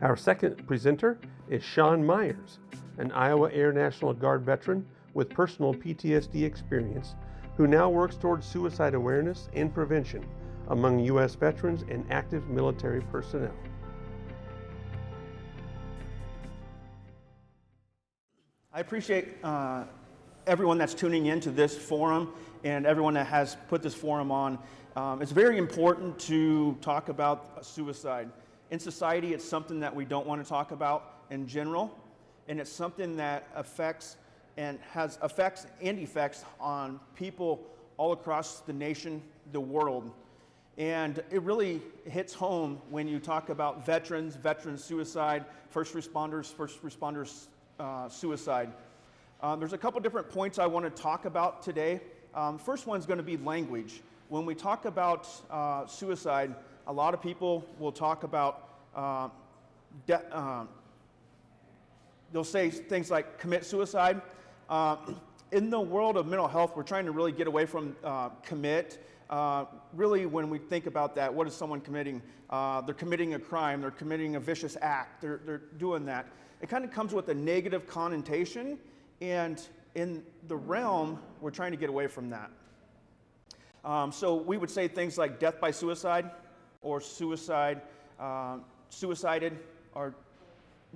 Our second presenter is SHAUN Myers, an Iowa Air National Guard veteran with personal PTSD experience who now works towards suicide awareness and prevention among U.S. veterans and active military personnel. I appreciate everyone that's tuning into this forum and everyone that has put this forum on. It's very important to talk about suicide. In society, it's something that we don't want to talk about in general, and it's something that affects and has effects on people all across the nation, the world. And it really hits home when you talk about veteran suicide, first responders suicide. There's a couple different points I want to talk about today. First one's going to be language. When we talk about suicide, a lot of people will talk about, they'll say things like commit suicide. In the world of mental health, we're trying to really get away from commit. Really, when we think about that, what is someone committing? They're committing a crime, they're committing a vicious act, they're doing that. It kind of comes with a negative connotation, and in the realm, we're trying to get away from that. So we would say things like death by suicide, or suicide, suicided, or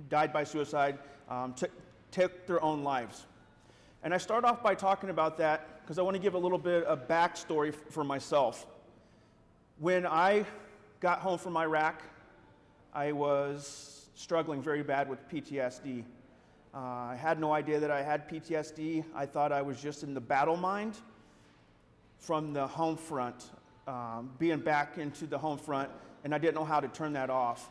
died by suicide, took their own lives. And I start off by talking about that because I want to give a little bit of backstory for myself. When I got home from Iraq, I was struggling very bad with PTSD. I had no idea that I had PTSD. I thought I was just in the battle mind from the home front, being back into the home front, and I didn't know how to turn that off.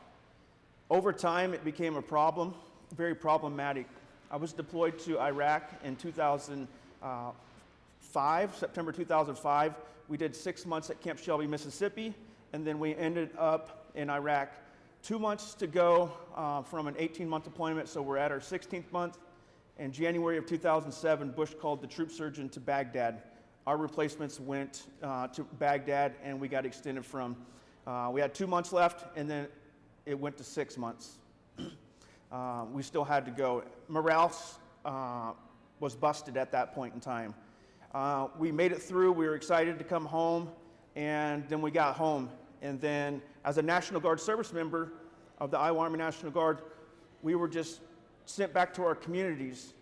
Over time, it became a problem, very problematic. I was deployed to Iraq in 2005, September 2005. We did 6 months at Camp Shelby, Mississippi, and then we ended up in Iraq. 2 months to go from an 18-month deployment, so we're at our 16th month. In January of 2007, Bush called the troop surgeon to Baghdad. Our replacements went to Baghdad, and we got extended from, we had 2 months left, and then it went to 6 months. We still had to go. Morale was busted at that point in time. We made it through. We were excited to come home, and then we got home. And then as a National Guard service member of the Iowa Army National Guard, we were just sent back to our communities,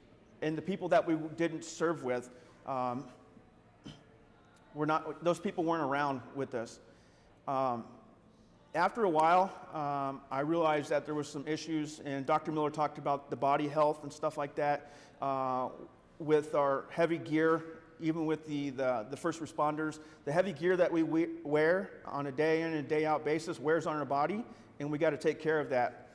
and the people that we didn't serve with, those people weren't around with us. After a while, I realized that there was some issues, and Dr. Miller talked about the body health and stuff like that with our heavy gear, even with the first responders. The heavy gear that we wear on a day in and day out basis wears on our body, and we got to take care of that.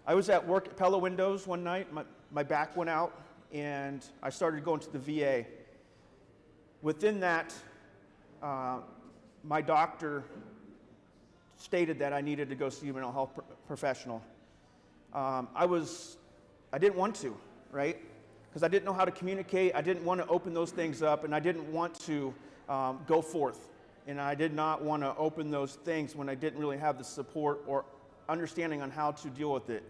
I was at work at Pella Windows one night. My back went out, and I started going to the VA. Within that, my doctor stated that I needed to go see a mental health professional. I didn't want to, right? Because I didn't know how to communicate. I didn't want to open those things up, and I didn't want to go forth. And I did not want to open those things when I didn't really have the support or understanding on how to deal with it.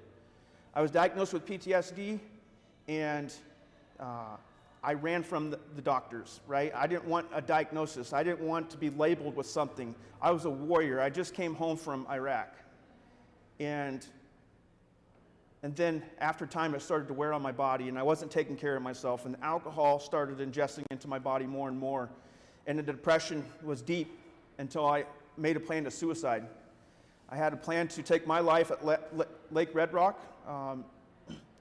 I was diagnosed with PTSD, and I ran from the doctors, right? I didn't want a diagnosis. I didn't want to be labeled with something. I was a warrior. I just came home from Iraq. And then after time, it started to wear on my body, and I wasn't taking care of myself, and alcohol started ingesting into my body more and more. And the depression was deep until I made a plan to suicide. I had a plan to take my life at Lake Red Rock,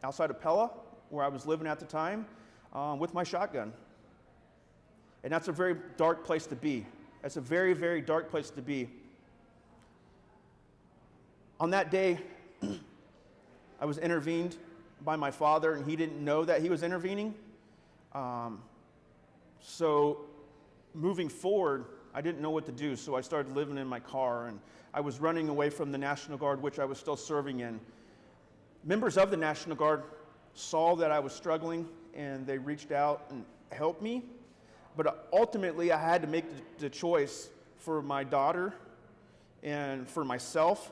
outside of Pella, where I was living at the time, with my shotgun. And that's a very dark place to be. That's a very, very dark place to be. On that day, I was intervened by my father, and he didn't know that he was intervening. So moving forward, I didn't know what to do, so I started living in my car, and I was running away from the National Guard, which I was still serving in. Members of the National Guard saw that I was struggling, and they reached out and helped me. But ultimately, I had to make the choice for my daughter and for myself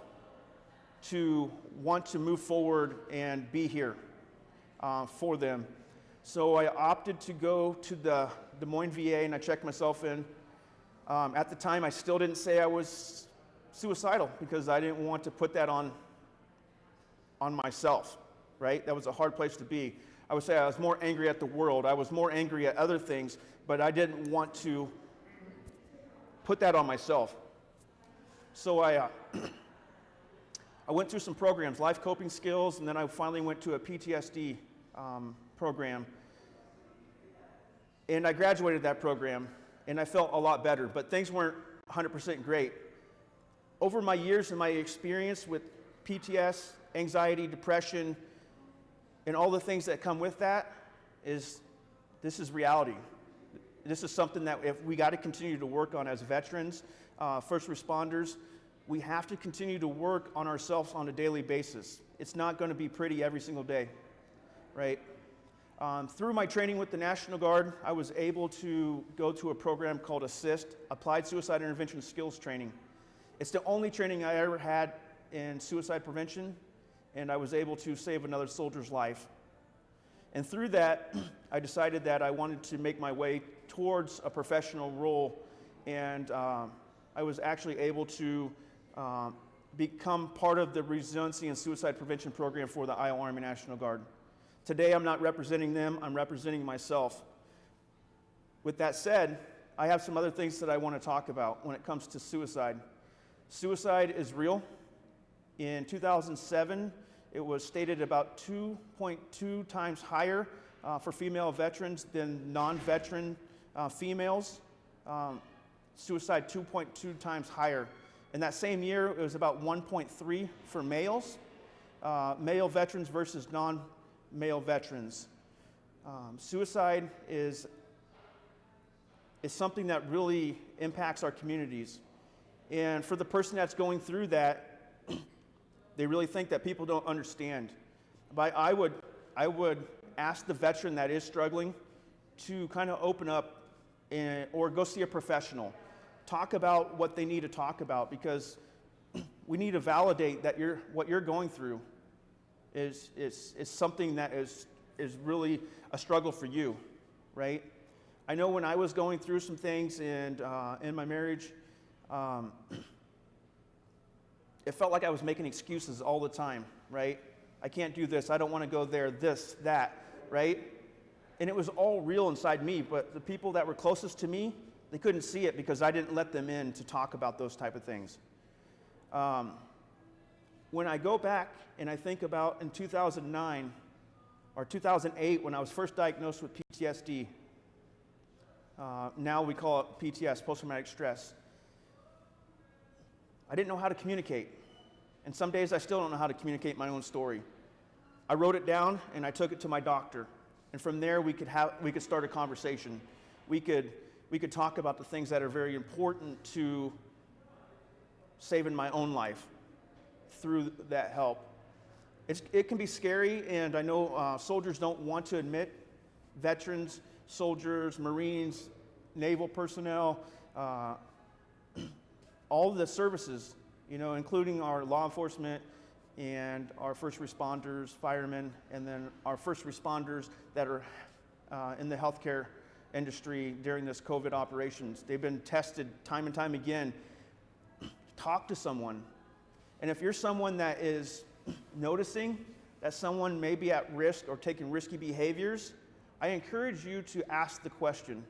to want to move forward and be here for them. So I opted to go to the Des Moines VA, and I checked myself in. At the time, I still didn't say I was suicidal because I didn't want to put that on myself, right? That was a hard place to be. I would say I was more angry at the world. I was more angry at other things, but I didn't want to put that on myself. So I went through some programs, life coping skills, and then I finally went to a PTSD program. And I graduated that program, and I felt a lot better, but things weren't 100% great. Over my years and my experience with PTS, anxiety, depression, and all the things that come with that, this is reality. This is something that if we got to continue to work on as veterans, first responders. We have to continue to work on ourselves on a daily basis. It's not going to be pretty every single day, right? Through my training with the National Guard, I was able to go to a program called ASSIST, Applied Suicide Intervention Skills Training. It's the only training I ever had in suicide prevention, and I was able to save another soldier's life. And through that, I decided that I wanted to make my way towards a professional role, and I was actually able to become part of the Resiliency and Suicide Prevention Program for the Iowa Army National Guard. Today, I'm not representing them, I'm representing myself. With that said, I have some other things that I want to talk about when it comes to suicide. Suicide is real. In 2007, it was stated about 2.2 times higher for female veterans than non-veteran females. Suicide 2.2 times higher. In that same year, it was about 1.3 for males, male veterans versus non-male veterans. Suicide is something that really impacts our communities. And for the person that's going through that, they really think that people don't understand. But I would ask the veteran that is struggling to kind of open up or go see a professional. Talk about what they need to talk about, because we need to validate that what you're going through is something that is really a struggle for you, right? I know when I was going through some things and in my marriage, it felt like I was making excuses all the time, right? I can't do this, I don't want to go there, this, that, right? And it was all real inside me, but the people that were closest to me, they couldn't see it because I didn't let them in to talk about those type of things. When I go back and I think about in 2009 or 2008 when I was first diagnosed with PTSD, now we call it PTS, post-traumatic stress, I didn't know how to communicate. And some days I still don't know how to communicate my own story. I wrote it down and I took it to my doctor. And from there we could start a conversation. We could talk about the things that are very important to saving my own life through that help. It can be scary, and I know soldiers don't want to admit, veterans, soldiers, Marines, naval personnel, all of the services, including our law enforcement and our first responders, firemen, and then our first responders that are in the healthcare industry during this COVID operations. They've been tested time and time again. Talk to someone. And if you're someone that is noticing that someone may be at risk or taking risky behaviors, I encourage you to ask the question,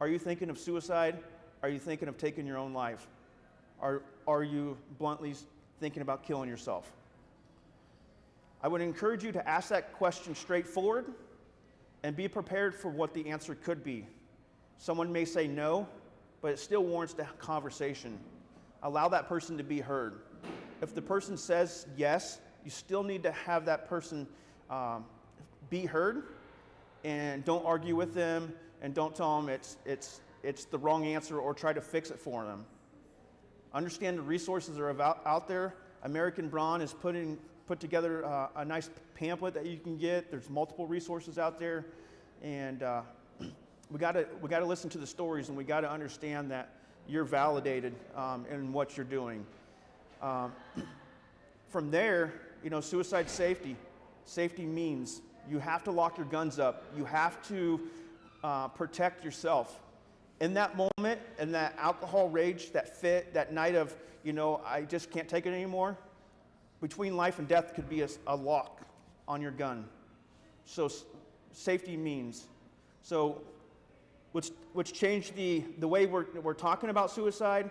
are you thinking of suicide? Are you thinking of taking your own life? Are you bluntly thinking about killing yourself? I would encourage you to ask that question straightforward and be prepared for what the answer could be. Someone may say no, but it still warrants the conversation. Allow that person to be heard. If the person says yes, you still need to have that person be heard, and don't argue with them, and don't tell them it's the wrong answer or try to fix it for them. Understand the resources are out there. American Brawn is put together a nice pamphlet that you can get. There's multiple resources out there, and we got to listen to the stories, and we got to understand that you're validated in what you're doing. From there, suicide safety. Safety means you have to lock your guns up. You have to protect yourself. In that moment, in that alcohol rage, that fit, that night of, I just can't take it anymore, between life and death could be a lock on your gun. So safety means. So which changed the way we're talking about suicide,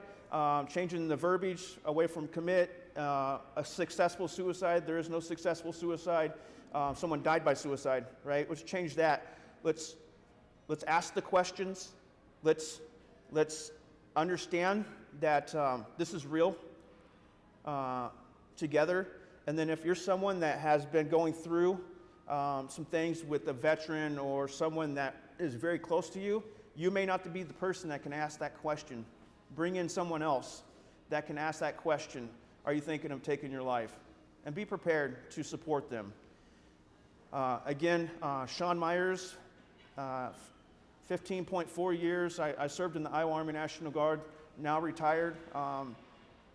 changing the verbiage away from commit, a successful suicide. There is no successful suicide. Someone died by suicide, right? Let's change that. Let's ask the questions. Let's understand that this is real together. And then if you're someone that has been going through some things with a veteran or someone that is very close to you, you may not be the person that can ask that question. Bring in someone else that can ask that question. Are you thinking of taking your life? And be prepared to support them. Again, SHAUN Myers, 15.4 years. I served in the Iowa Army National Guard, now retired,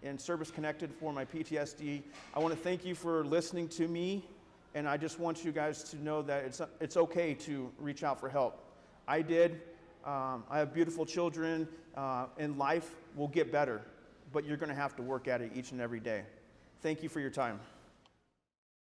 and service connected for my PTSD. I want to thank you for listening to me, and I just want you guys to know that it's okay to reach out for help. I did. I have beautiful children, and life will get better, but you're going to have to work at it each and every day. Thank you for your time.